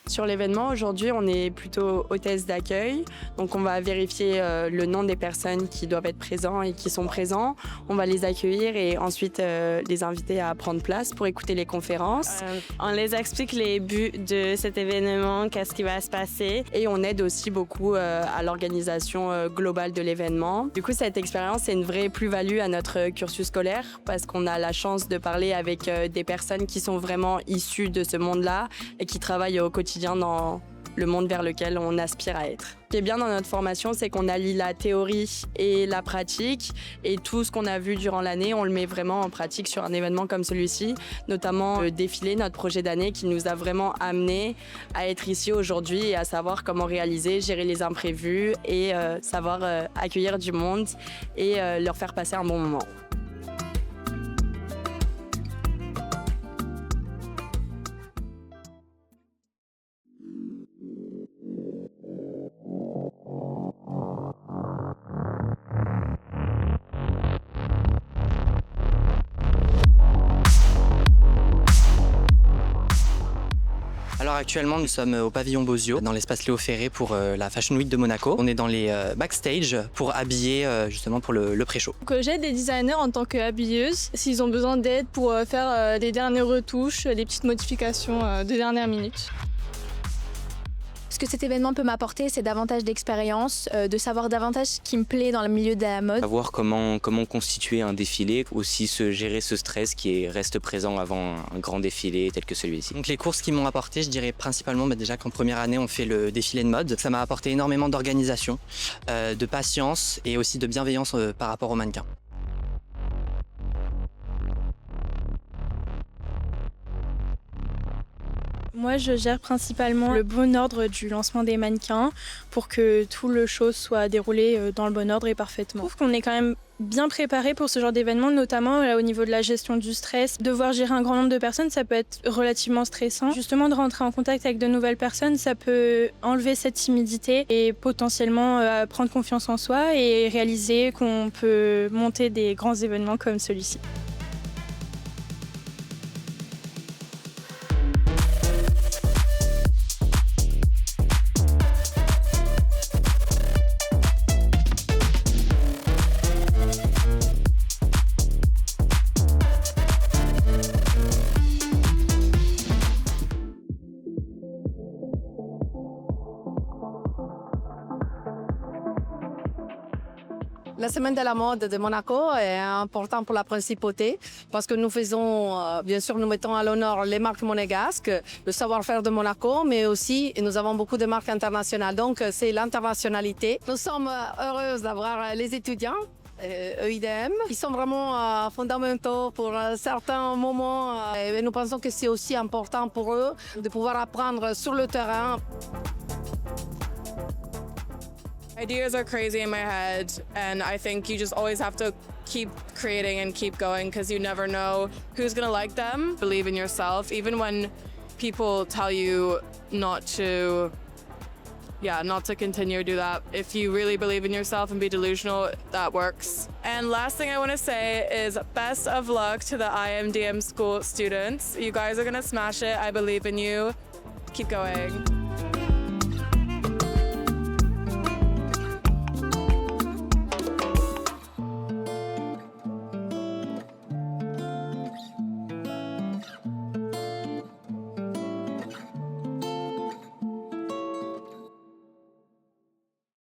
Sur l'événement, aujourd'hui, on est plutôt hôtesse d'accueil. Donc, on va vérifier le nom des personnes qui doivent être présents et qui sont présents. On va les accueillir et ensuite les inviter à prendre place pour écouter les conférences. On les explique les buts de cet événement, qu'est-ce qui va se passer. Et on aide aussi beaucoup à l'organisation globale de l'événement. Du coup, cette expérience, c'est une vraie plus-value à notre cursus scolaire parce qu'on a la chance de parler avec des personnes qui sont vraiment issues de ce monde-là et qui travaillent au quotidien dans le monde vers lequel on aspire à être. Ce qui est bien dans notre formation, c'est qu'on allie la théorie et la pratique et tout ce qu'on a vu durant l'année, on le met vraiment en pratique sur un événement comme celui-ci, notamment le défilé, notre projet d'année qui nous a vraiment amené à être ici aujourd'hui et à savoir comment réaliser, gérer les imprévus et savoir accueillir du monde et leur faire passer un bon moment. Alors actuellement, nous sommes au pavillon Bozio, dans l'espace Léo Ferré pour la Fashion Week de Monaco. On est dans les backstage pour habiller justement pour le pré-show. J'aide des designers en tant qu'habilleuse s'ils ont besoin d'aide pour faire les dernières retouches, les petites modifications de dernière minute. Ce que cet événement peut m'apporter, c'est davantage d'expérience, de savoir davantage ce qui me plaît dans le milieu de la mode. Savoir comment constituer un défilé, aussi se gérer ce stress qui reste présent avant un grand défilé tel que celui-ci. Donc les courses qui m'ont apporté, je dirais principalement déjà qu'en première année, on fait le défilé de mode. Ça m'a apporté énormément d'organisation, de patience et aussi de bienveillance par rapport aux mannequins. Moi, je gère principalement le bon ordre du lancement des mannequins pour que tout le show soit déroulé dans le bon ordre et parfaitement. Je trouve qu'on est quand même bien préparé pour ce genre d'événement, notamment au niveau de la gestion du stress. Devoir gérer un grand nombre de personnes, ça peut être relativement stressant. Justement, de rentrer en contact avec de nouvelles personnes, ça peut enlever cette timidité et potentiellement prendre confiance en soi et réaliser qu'on peut monter des grands événements comme celui-ci. La semaine de la mode de Monaco est importante pour la principauté parce que nous faisons, bien sûr, nous mettons à l'honneur les marques monégasques, le savoir-faire de Monaco, mais aussi nous avons beaucoup de marques internationales. Donc, c'est l'internationalité. Nous sommes heureuses d'avoir les étudiants. EIDM, ils sont vraiment fondamentaux pour certains moments et nous pensons que c'est aussi important pour eux de pouvoir apprendre sur le terrain. Ideas are crazy in my head, and I think you just always have to keep creating and keep going because you never know who's gonna like them. Believe in yourself, even when people tell you not to continue to do that. If you really believe in yourself and be delusional, that works. And last thing I want to say is best of luck to the IMDM school students. You guys are gonna smash it. I believe in you. Keep going.